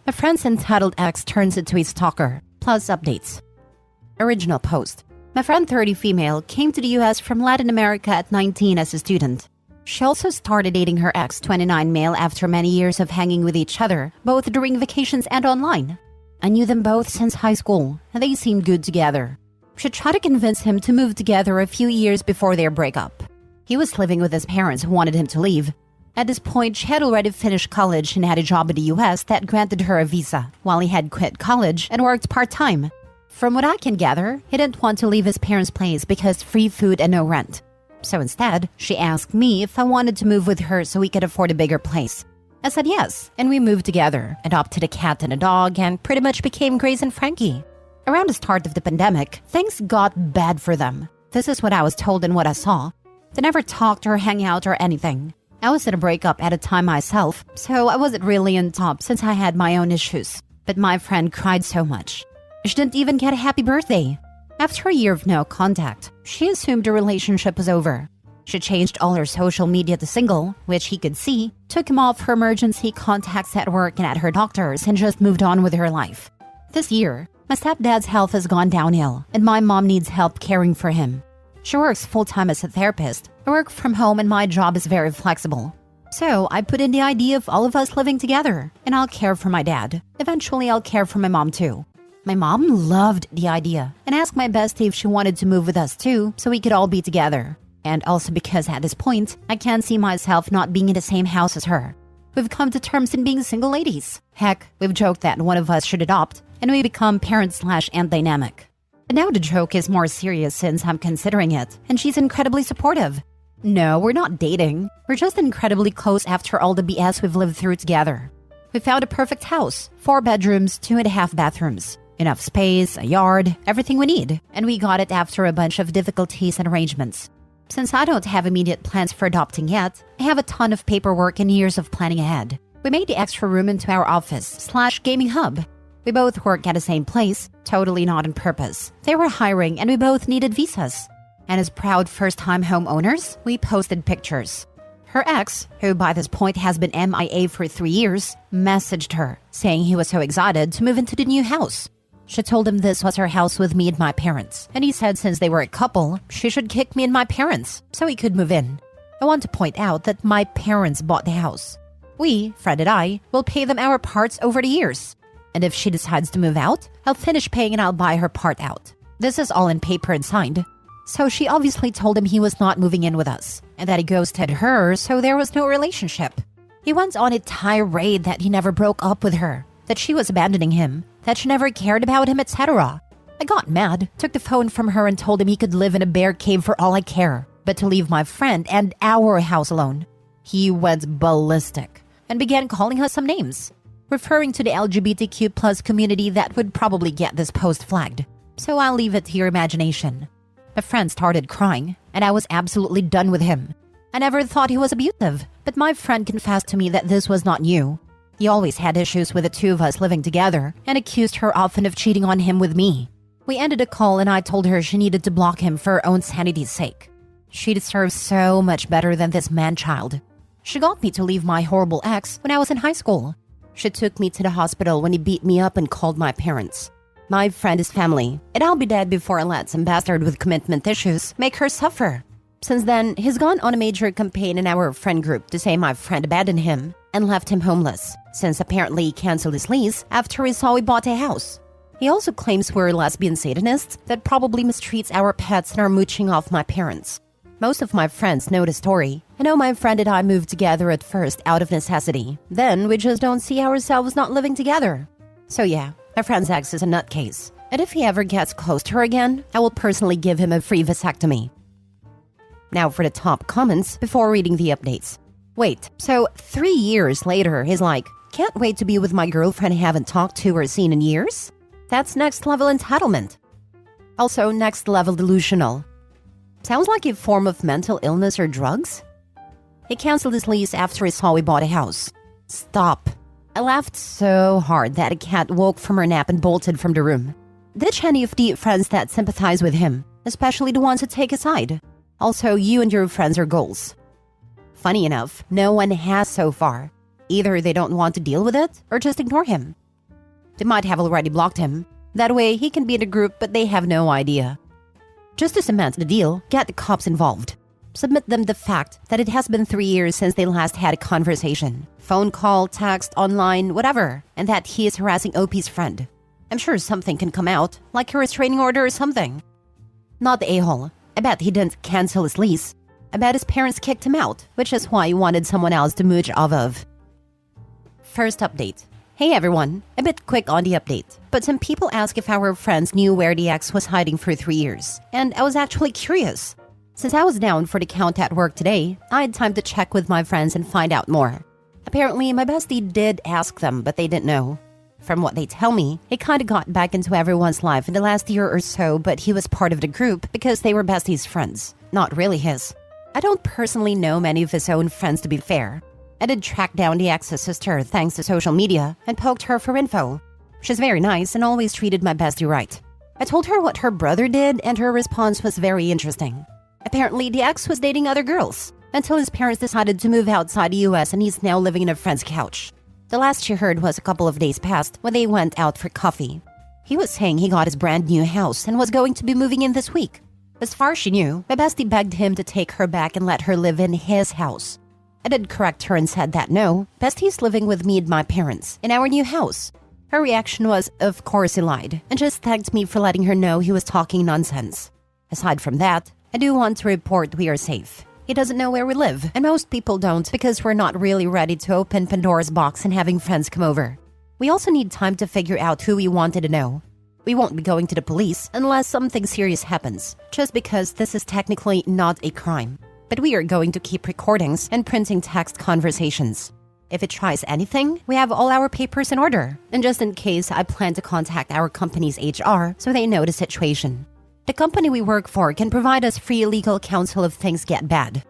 A friend's entitled ex turns into a stalker, plus updates. Original post. My friend 30 female came to the US from Latin America at 19 as a student. She also started dating her ex 29 male after many years of hanging with each other, both during vacations and online. I knew them both since high school, and they seemed good together. She tried to convince him to move together a few years before their breakup. He was living with his parents who wanted him to leave. At this point, she had already finished college and had a job in the US that granted her a visa, while he had quit college and worked part-time. From what I can gather, he didn't want to leave his parents' place because free food and no rent. So instead, she asked me if I wanted to move with her so we could afford a bigger place. I said yes, and we moved together, adopted a cat and a dog, and pretty much became Grace and Frankie. Around the start of the pandemic, things got bad for them. This is what I was told and what I saw. They never talked or hang out or anything. I was in a breakup at a time myself, so I wasn't really on top since I had my own issues. But my friend cried so much. She didn't even get a happy birthday. After a year of no contact, she assumed the relationship was over. She changed all her social media to single, which he could see, took him off her emergency contacts at work and at her doctor's, and just moved on with her life. This year, my stepdad's health has gone downhill, and my mom needs help caring for him. She works full-time as a therapist. I work from home and my job is very flexible. So I put in the idea of all of us living together, and I'll care for my dad. Eventually, I'll care for my mom too. My mom loved the idea and asked my bestie if she wanted to move with us too so we could all be together. And also because at this point, I can't see myself not being in the same house as her. We've come to terms in being single ladies. Heck, we've joked that one of us should adopt, and we become parents/aunt dynamic. But now the joke is more serious since I'm considering it, and she's incredibly supportive. No, we're not dating. We're just incredibly close after all the BS we've lived through together. We found a perfect house, 4 bedrooms, 2.5 bathrooms. Enough space, a yard, everything we need. And we got it after a bunch of difficulties and arrangements. Since I don't have immediate plans for adopting yet, I have a ton of paperwork and years of planning ahead. We made the extra room into our office/gaming hub. We both work at the same place, totally not on purpose. They were hiring and we both needed visas. And as proud first-time homeowners, we posted pictures. Her ex, who by this point has been MIA for 3 years, messaged her, saying he was so excited to move into the new house. She told him this was her house with me and my parents, and he said since they were a couple, she should kick me and my parents, so he could move in. I want to point out that my parents bought the house. We, Fred and I, will pay them our parts over the years. And if she decides to move out, I'll finish paying and I'll buy her part out. This is all in paper and signed. So she obviously told him he was not moving in with us, and that he ghosted her, so there was no relationship. He went on a tirade that he never broke up with her, that she was abandoning him, that she never cared about him, etc. I got mad, took the phone from her and told him he could live in a bear cave for all I care, but to leave my friend and our house alone. He went ballistic and began calling us some names, referring to the LGBTQ plus community that would probably get this post flagged. So I'll leave it to your imagination. My friend started crying, and I was absolutely done with him. I never thought he was abusive, but my friend confessed to me that this was not new. He always had issues with the two of us living together, and accused her often of cheating on him with me. We ended a call and I told her she needed to block him for her own sanity's sake. She deserves so much better than this man-child. She got me to leave my horrible ex when I was in high school. She took me to the hospital when he beat me up and called my parents. My friend is family, and I'll be dead before I let some bastard with commitment issues make her suffer. Since then, he's gone on a major campaign in our friend group to say my friend abandoned him and left him homeless, since apparently he canceled his lease after he saw we bought a house. He also claims we're lesbian Satanists that probably mistreats our pets and are mooching off my parents. Most of my friends know the story. I know my friend and I moved together at first out of necessity. Then we just don't see ourselves not living together. So yeah, my friend's ex is a nutcase. And if he ever gets close to her again, I will personally give him a free vasectomy. Now for the top comments before reading the updates. Wait, so 3 years later, he's like, can't wait to be with my girlfriend I haven't talked to or seen in years? That's next level entitlement. Also next level delusional. Sounds like a form of mental illness or drugs? He canceled his lease after he saw we bought a house. Stop. I laughed so hard that a cat woke from her nap and bolted from the room. Ditch any of the friends that sympathize with him, especially the ones that take his side. Also, you and your friends are goals. Funny enough, no one has so far. Either they don't want to deal with it or just ignore him. They might have already blocked him. That way, he can be in a group but they have no idea. Just to cement the deal, get the cops involved. Submit them the fact that it has been 3 years since they last had a conversation. Phone call, text, online, whatever. And that he is harassing OP's friend. I'm sure something can come out, like a restraining order or something. Not the a-hole. I bet he didn't cancel his lease. I bet his parents kicked him out, which is why he wanted someone else to mooch off of. First update. Hey everyone, a bit quick on the update, but some people ask if our friends knew where the ex was hiding for 3 years, and I was actually curious. Since I was down for the count at work today, I had time to check with my friends and find out more. Apparently, my bestie did ask them, but they didn't know. From what they tell me, he kinda got back into everyone's life in the last year or so, but he was part of the group because they were bestie's friends, not really his. I don't personally know many of his own friends, to be fair. I did track down the ex's sister thanks to social media and poked her for info. She's very nice and always treated my bestie right. I told her what her brother did and her response was very interesting. Apparently, the ex was dating other girls until his parents decided to move outside the US and he's now living in a friend's couch. The last she heard was a couple of days past when they went out for coffee. He was saying he got his brand new house and was going to be moving in this week. As far as she knew, my bestie begged him to take her back and let her live in his house. I did correct her and said that no, bestie's living with me and my parents in our new house. Her reaction was, of course he lied, and just thanked me for letting her know he was talking nonsense. Aside from that, I do want to report we are safe. He doesn't know where we live, and most people don't because we're not really ready to open Pandora's box and having friends come over. We also need time to figure out who we wanted to know. We won't be going to the police unless something serious happens, just because this is technically not a crime. But we are going to keep recordings and printing text conversations. If it tries anything, we have all our papers in order. And just in case, I plan to contact our company's HR so they know the situation. The company we work for can provide us free legal counsel if things get bad.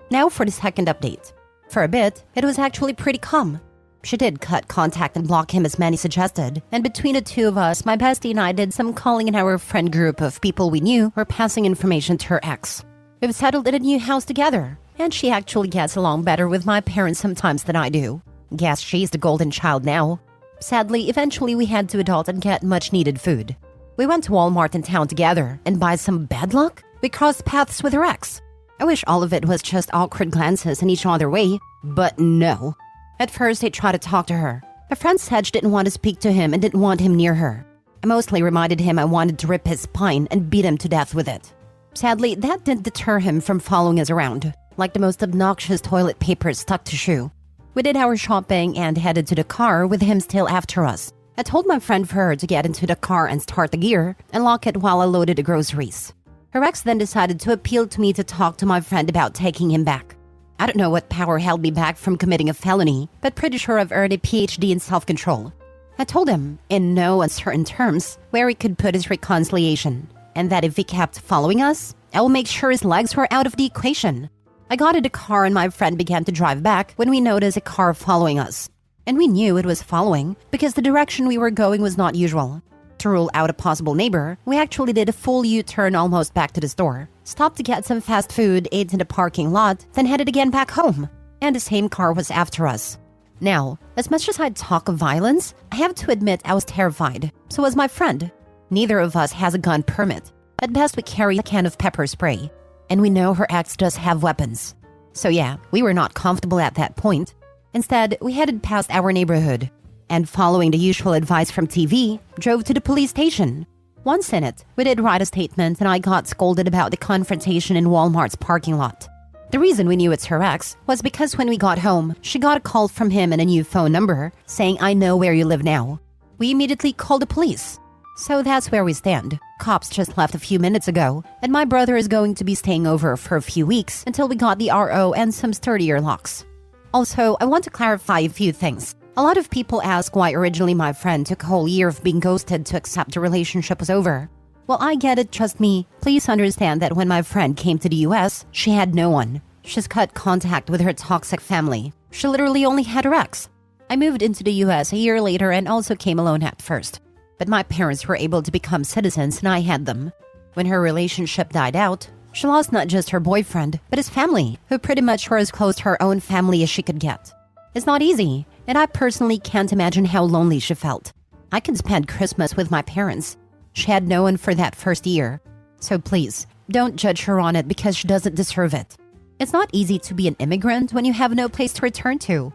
Now for the second update. For a bit, it was actually pretty calm. She did cut contact and block him as many suggested, and between the two of us, my bestie and I did some calling in our friend group of people we knew were passing information to her ex. We've settled in a new house together, and she actually gets along better with my parents sometimes than I do. Guess she's the golden child now. Sadly, eventually we had to adult and get much needed food. We went to Walmart in town together, and by some bad luck, we crossed paths with her ex. I wish all of it was just awkward glances in each other's way, but no. At first, I tried to talk to her. My friend said she didn't want to speak to him and didn't want him near her. I mostly reminded him I wanted to rip his spine and beat him to death with it. Sadly, that didn't deter him from following us around, like the most obnoxious toilet paper stuck to shoe. We did our shopping and headed to the car with him still after us. I told my friend for her to get into the car and start the gear and lock it while I loaded the groceries. Her ex then decided to appeal to me to talk to my friend about taking him back. I don't know what power held me back from committing a felony, but pretty sure I've earned a PhD in self-control. I told him, in no uncertain terms, where he could put his reconciliation, and that if he kept following us, I will make sure his legs were out of the equation. I got in the car and my friend began to drive back when we noticed a car following us. And we knew it was following because the direction we were going was not usual. To rule out a possible neighbor, we actually did a full U-turn almost back to the store, stopped to get some fast food, ate in the parking lot, then headed again back home. And the same car was after us. Now, as much as I'd talk of violence, I have to admit I was terrified. So was my friend. Neither of us has a gun permit. At best, we carry a can of pepper spray. And we know her ex does have weapons. So yeah, we were not comfortable at that point. Instead, we headed past our neighborhood. And following the usual advice from TV, drove to the police station. Once in it, we did write a statement and I got scolded about the confrontation in Walmart's parking lot. The reason we knew it's her ex was because when we got home, she got a call from him and a new phone number saying, "I know where you live now." We immediately called the police. So that's where we stand. Cops just left a few minutes ago, and my brother is going to be staying over for a few weeks until we got the RO and some sturdier locks. Also, I want to clarify a few things. A lot of people ask why originally my friend took a whole year of being ghosted to accept the relationship was over. Well, I get it, trust me. Please understand that when my friend came to the US, she had no one. She's cut contact with her toxic family. She literally only had her ex. I moved into the US a year later and also came alone at first. But my parents were able to become citizens and I had them. When her relationship died out, She lost not just her boyfriend, but his family, who pretty much were as close to her own family as she could get. It's not easy, and I personally can't imagine how lonely she felt. I could spend Christmas with my parents. She had no one for that first year. So please, don't judge her on it because she doesn't deserve it. It's not easy to be an immigrant when you have no place to return to.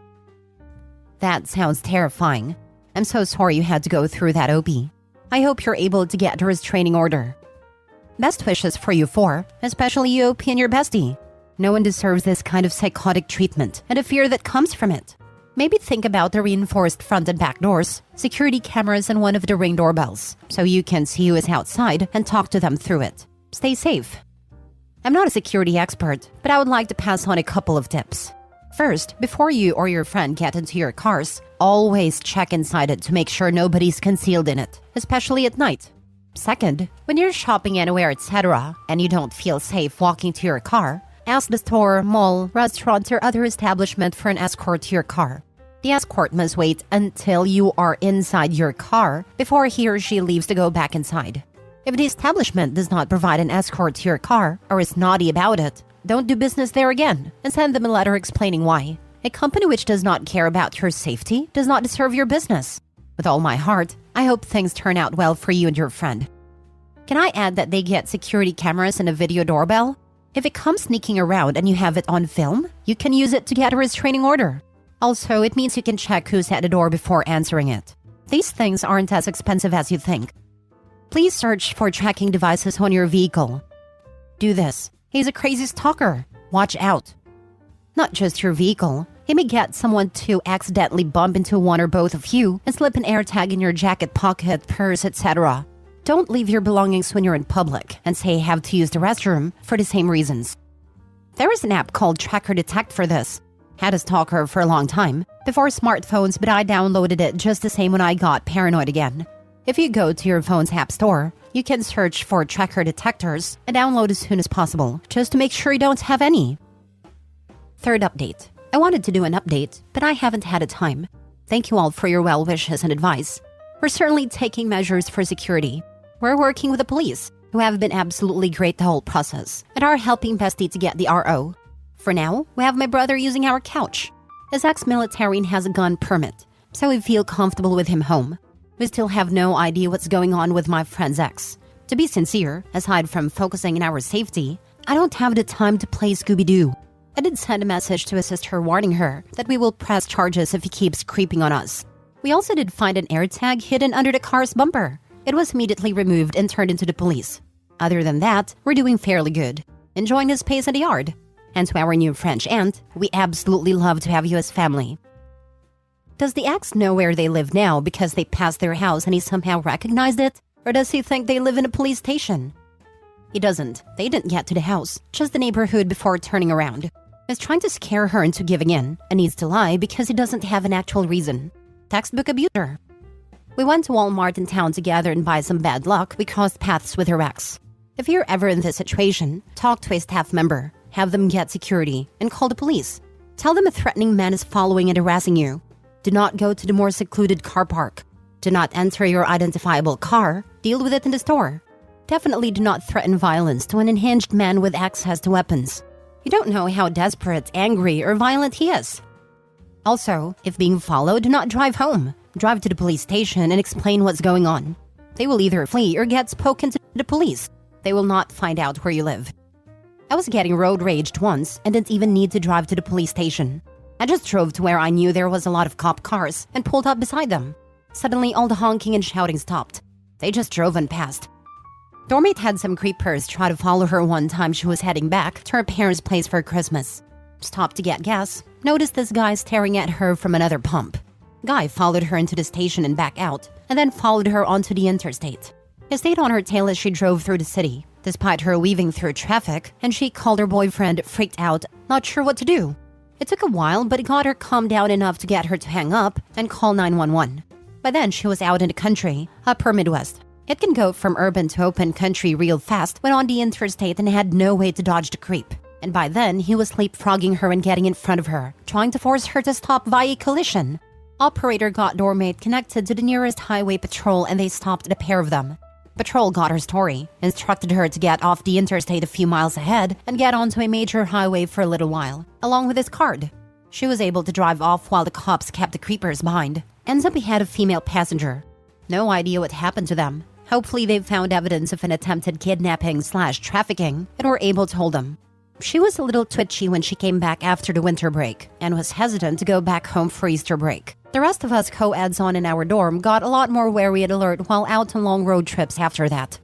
That sounds terrifying. I'm so sorry you had to go through that, Opie. I hope you're able to get a restraining order. Best wishes for you four, especially you, Opie, and your bestie. No one deserves this kind of psychotic treatment and the fear that comes from it. Maybe think about the reinforced front and back doors, security cameras, and one of the Ring doorbells, so you can see who is outside and talk to them through it. Stay safe. I'm not a security expert, but I would like to pass on a couple of tips. First, before you or your friend get into your cars, always check inside it to make sure nobody's concealed in it, especially at night. Second, when you're shopping anywhere, etc., and you don't feel safe walking to your car, ask the store, mall, restaurant, or other establishment for an escort to your car. The escort must wait until you are inside your car before he or she leaves to go back inside. If the establishment does not provide an escort to your car or is naughty about it, don't do business there again and send them a letter explaining why. A company which does not care about your safety does not deserve your business. With all my heart, I hope things turn out well for you and your friend. Can I add that they get security cameras and a video doorbell? If it comes sneaking around and you have it on film, you can use it to get a restraining order. Also, it means you can check who's at the door before answering it. These things aren't as expensive as you think. Please search for tracking devices on your vehicle. Do this. He's a crazy stalker. Watch out. Not just your vehicle. He may get someone to accidentally bump into one or both of you and slip an AirTag in your jacket pocket, purse, etc. Don't leave your belongings when you're in public and say you have to use the restroom for the same reasons. There is an app called Tracker Detect for this. Had a stalker for a long time, before smartphones, but I downloaded it just the same when I got paranoid again. If you go to your phone's app store, you can search for tracker detectors and download as soon as possible, just to make sure you don't have any. Third update. I wanted to do an update, but I haven't had a time. Thank you all for your well wishes and advice. We're certainly taking measures for security. We're working with the police, who have been absolutely great the whole process, and are helping Bestie to get the RO. For now, we have my brother using our couch. His ex-military has a gun permit, so we feel comfortable with him home. We still have no idea what's going on with my friend's ex. To be sincere, aside from focusing on our safety, I don't have the time to play Scooby-Doo. I did send a message to his sister warning her that we will press charges if he keeps creeping on us. We also did find an AirTag hidden under the car's bumper. It was immediately removed and turned into the police. Other than that, we're doing fairly good, enjoying the space in the yard. And to our new French aunt, we absolutely love to have you as family. Does the ex know where they live now because they passed their house and he somehow recognized it? Or does he think they live in a police station? He doesn't. They didn't get to the house, just the neighborhood before turning around. He's trying to scare her into giving in and needs to lie because he doesn't have an actual reason. Textbook abuser. We went to Walmart in town together and by some bad luck, we crossed paths with her ex. If you're ever in this situation, talk to a staff member, have them get security, and call the police. Tell them a threatening man is following and harassing you. Do not go to the more secluded car park. Do not enter your identifiable car. Deal with it in the store. Definitely do not threaten violence to an unhinged man with access to weapons. You don't know how desperate, angry, or violent he is. Also, if being followed, do not drive home. Drive to the police station and explain what's going on. They will either flee or get spoken to the police. They will not find out where you live. I was getting road raged once and didn't even need to drive to the police station. I just drove to where I knew there was a lot of cop cars and pulled up beside them. Suddenly, all the honking and shouting stopped. They just drove on past. Dormate had some creepers try to follow her one time she was heading back to her parents' place for Christmas. Stopped to get gas. Noticed this guy staring at her from another pump. Guy followed her into the station and back out, and then followed her onto the interstate. He stayed on her tail as she drove through the city, despite her weaving through traffic, and she called her boyfriend, freaked out, not sure what to do. It took a while, but it got her calmed down enough to get her to hang up and call 911. By then, she was out in the country, upper Midwest. It can go from urban to open country real fast when on the interstate and had no way to dodge the creep. And by then, he was leapfrogging her and getting in front of her, trying to force her to stop via collision. Operator got Dormate connected to the nearest highway patrol and they stopped the pair of them. Patrol got her story, instructed her to get off the interstate a few miles ahead and get onto a major highway for a little while, along with his card. She was able to drive off while the cops kept the creepers behind. Ends up he had a female passenger. No idea what happened to them. Hopefully they've found evidence of an attempted kidnapping/trafficking and were able to hold them. She was a little twitchy when she came back after the winter break and was hesitant to go back home for Easter break. The rest of us co-eds on in our dorm got a lot more wary and alert while out on long road trips after that.